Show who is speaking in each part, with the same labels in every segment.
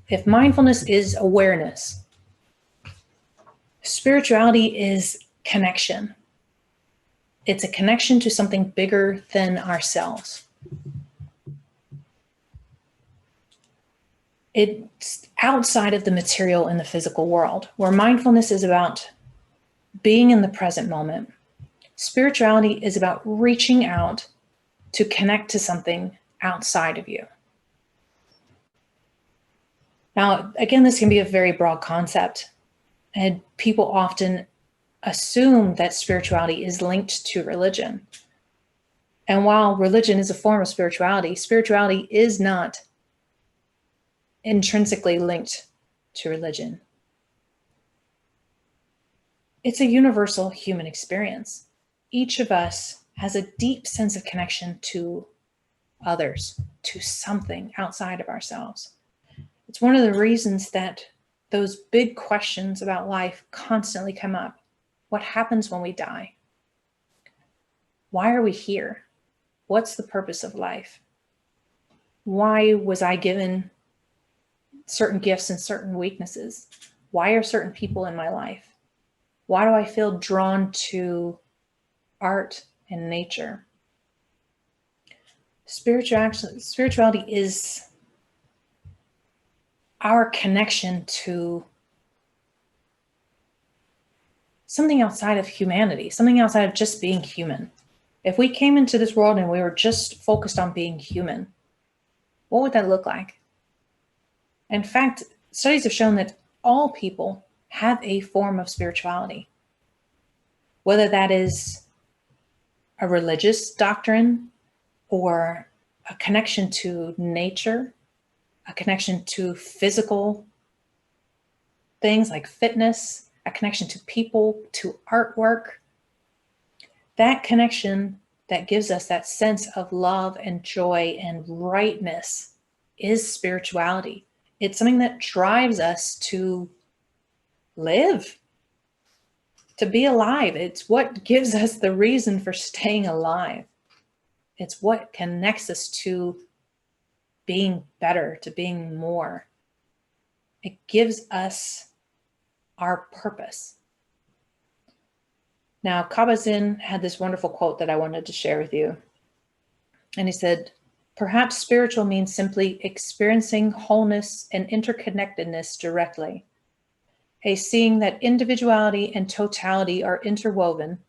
Speaker 1: If mindfulness is awareness, spirituality is connection. It's a connection to something bigger than ourselves. It's outside of the material and the physical world, where mindfulness is about being in the present moment. Spirituality is about reaching out to connect to something outside of you. Now, again, this can be a very broad concept, and people often assume that spirituality is linked to religion. And while religion is a form of spirituality, spirituality is not intrinsically linked to religion. It's a universal human experience. Each of us has a deep sense of connection to others, to something outside of ourselves. It's one of the reasons that those big questions about life constantly come up. What happens when we die? Why are we here? What's the purpose of life? Why was I given certain gifts and certain weaknesses? Why are certain people in my life? Why do I feel drawn to art and nature? Spirituality is our connection to something outside of humanity, something outside of just being human. If we came into this world and we were just focused on being human, what would that look like? In fact, studies have shown that all people have a form of spirituality, whether that is a religious doctrine or a connection to nature, a connection to physical things like fitness, a connection to people, to artwork. That connection that gives us that sense of love and joy and rightness is spirituality. It's something that drives us to live, to be alive. It's what gives us the reason for staying alive. It's what connects us to being better, to being more. It gives us our purpose. Now, Kabat-Zinn had this wonderful quote that I wanted to share with you. And he said, "Perhaps spiritual means simply experiencing wholeness and interconnectedness directly, a seeing that individuality and totality are interwoven,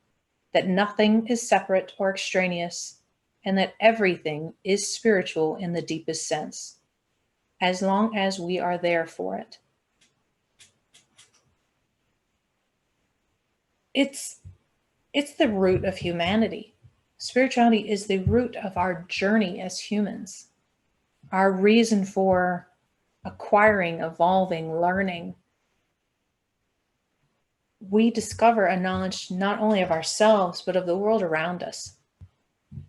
Speaker 1: that nothing is separate or extraneous, and that everything is spiritual in the deepest sense, as long as we are there for it." It's the root of humanity. Spirituality is the root of our journey as humans, our reason for acquiring, evolving, learning. We discover a knowledge not only of ourselves, but of the world around us.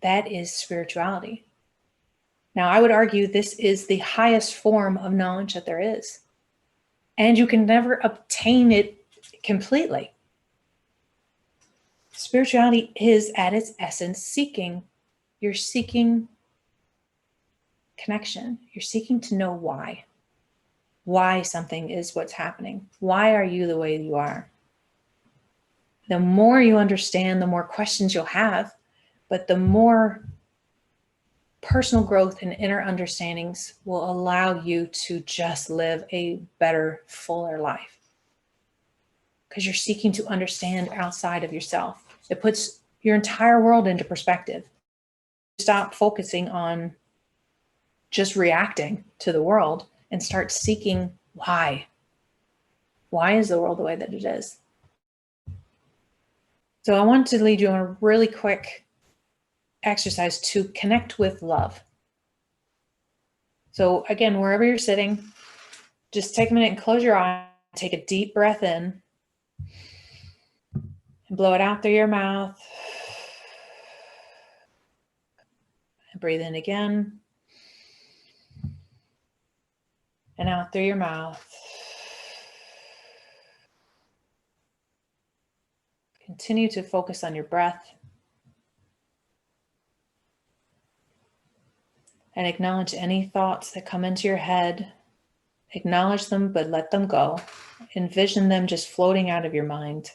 Speaker 1: That is spirituality. Now, I would argue this is the highest form of knowledge that there is. And you can never obtain it completely. Spirituality is at its essence seeking. You're seeking connection. You're seeking to know why something is what's happening. Why are you the way you are? The more you understand, the more questions you'll have, but the more personal growth and inner understandings will allow you to just live a better, fuller life. Because you're seeking to understand outside of yourself. It puts your entire world into perspective. Stop focusing on just reacting to the world and start seeking why. Why is the world the way that it is? So I want to lead you on a really quick exercise to connect with love. So again, wherever you're sitting, just take a minute and close your eyes. Take a deep breath in and blow it out through your mouth. And breathe in again and out through your mouth. Continue to focus on your breath and acknowledge any thoughts that come into your head Acknowledge them, but let them go. Envision them just floating out of your mind.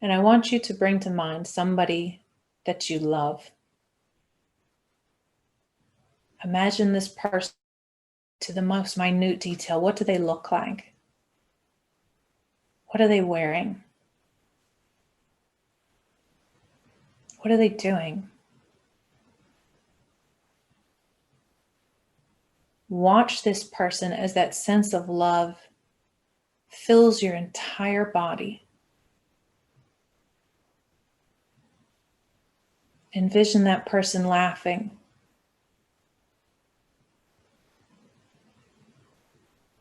Speaker 1: And I want you to bring to mind somebody that you love. Imagine this person to the most minute detail. What do they look like? What are they wearing? What are they doing? Watch this person as that sense of love fills your entire body. Envision that person laughing.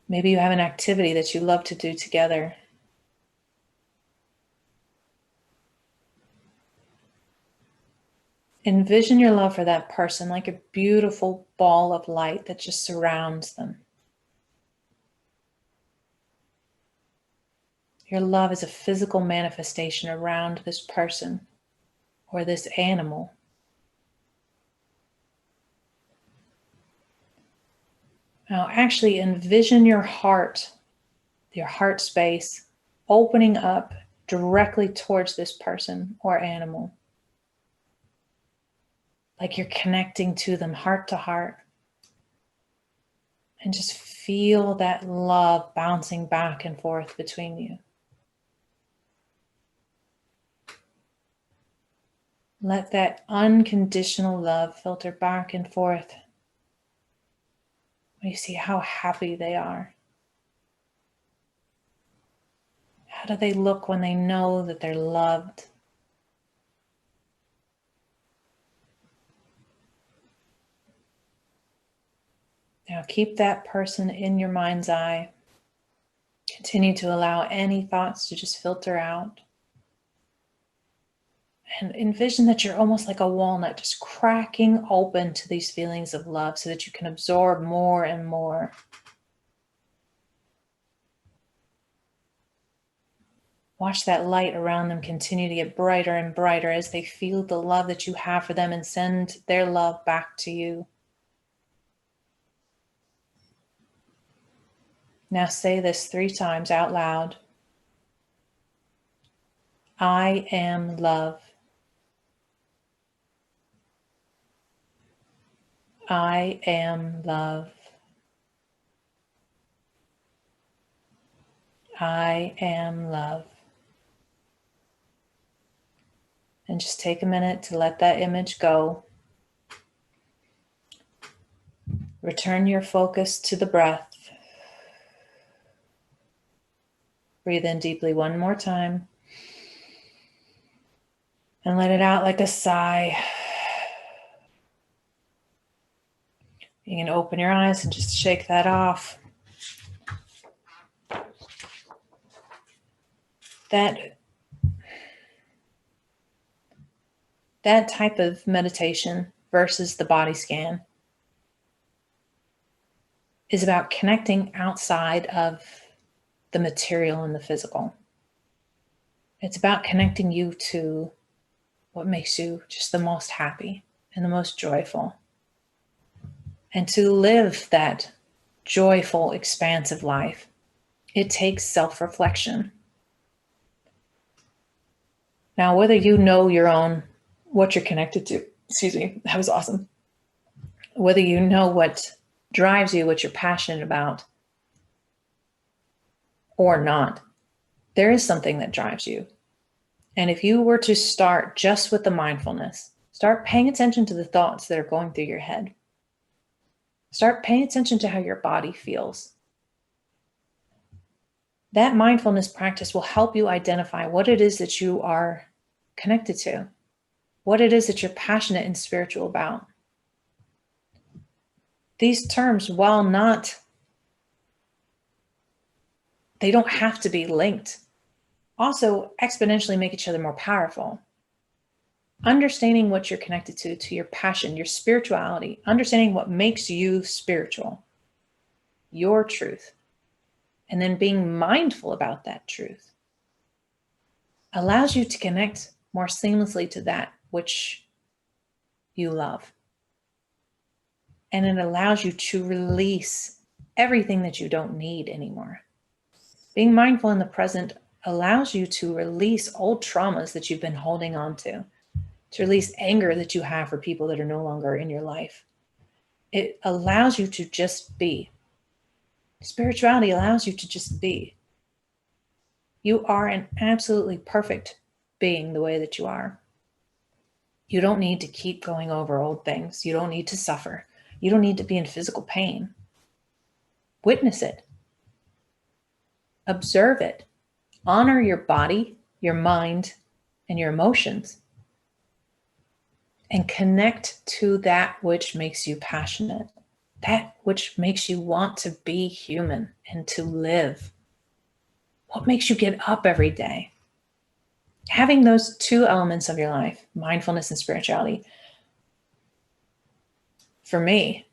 Speaker 1: Maybe you have an activity that you love to do together. Envision your love for that person like a beautiful ball of light that just surrounds them. Your love is a physical manifestation around this person or this animal. Now, actually envision your heart space, opening up directly towards this person or animal. Like you're connecting to them heart to heart. And just feel that love bouncing back and forth between you. Let that unconditional love filter back and forth. You see how happy they are. How do they look when they know that they're loved? Now keep that person in your mind's eye. Continue to allow any thoughts to just filter out. And envision that you're almost like a walnut, just cracking open to these feelings of love so that you can absorb more and more. Watch that light around them continue to get brighter and brighter as they feel the love that you have for them and send their love back to you. Now say this 3 times out loud. I am love. I am love. I am love. And just take a minute to let that image go. Return your focus to the breath. Breathe in deeply one more time. And let it out like a sigh. You can open your eyes and just shake that off. That type of meditation versus the body scan is about connecting outside of the material and the physical. It's about connecting you to what makes you just the most happy and the most joyful. And to live that joyful, expansive life, it takes self-reflection. Now, whether you know what you're connected to, excuse me, that was awesome. Whether you know what drives you, what you're passionate about, or not, there is something that drives you. And if you were to start just with the mindfulness, start paying attention to the thoughts that are going through your head. Start paying attention to how your body feels. That mindfulness practice will help you identify what it is that you are connected to, what it is that you're passionate and spiritual about. These terms, while they don't have to be linked, also exponentially make each other more powerful. Understanding what you're connected to your passion, your spirituality, understanding what makes you spiritual, your truth, and then being mindful about that truth allows you to connect more seamlessly to that which you love. And it allows you to release everything that you don't need anymore. Being mindful in the present allows you to release old traumas that you've been holding on to release anger that you have for people that are no longer in your life. It allows you to just be. Spirituality allows you to just be. You are an absolutely perfect being the way that you are. You don't need to keep going over old things. You don't need to suffer. You don't need to be in physical pain. Witness it. Observe it. Honor your body, your mind, and your emotions. And connect to that which makes you passionate, that which makes you want to be human and to live. What makes you get up every day? Having those two elements of your life, mindfulness and spirituality, for me,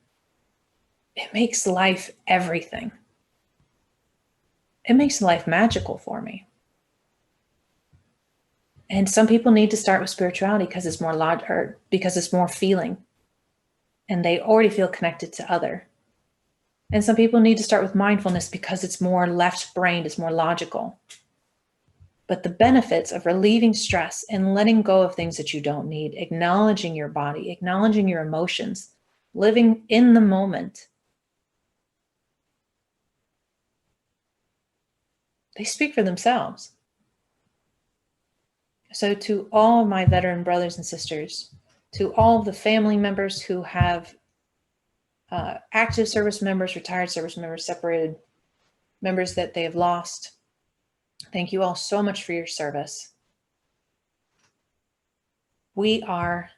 Speaker 1: it makes life everything. It makes life magical for me. And some people need to start with spirituality because it's more because it's more feeling, and they already feel connected to other. And some people need to start with mindfulness because it's more left-brained, it's more logical. But the benefits of relieving stress and letting go of things that you don't need, acknowledging your body, acknowledging your emotions, living in the moment, they speak for themselves. So to all of my veteran brothers and sisters, to all of the family members who have active service members, retired service members, separated members that they have lost, thank you all so much for your service. We are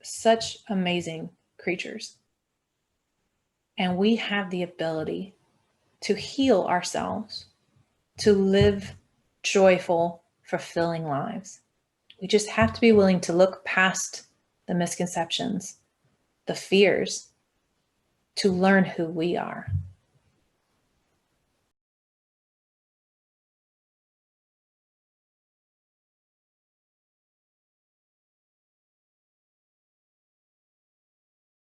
Speaker 1: such amazing creatures, and we have the ability to heal ourselves, to live joyful, fulfilling lives. We just have to be willing to look past the misconceptions, the fears, to learn who we are.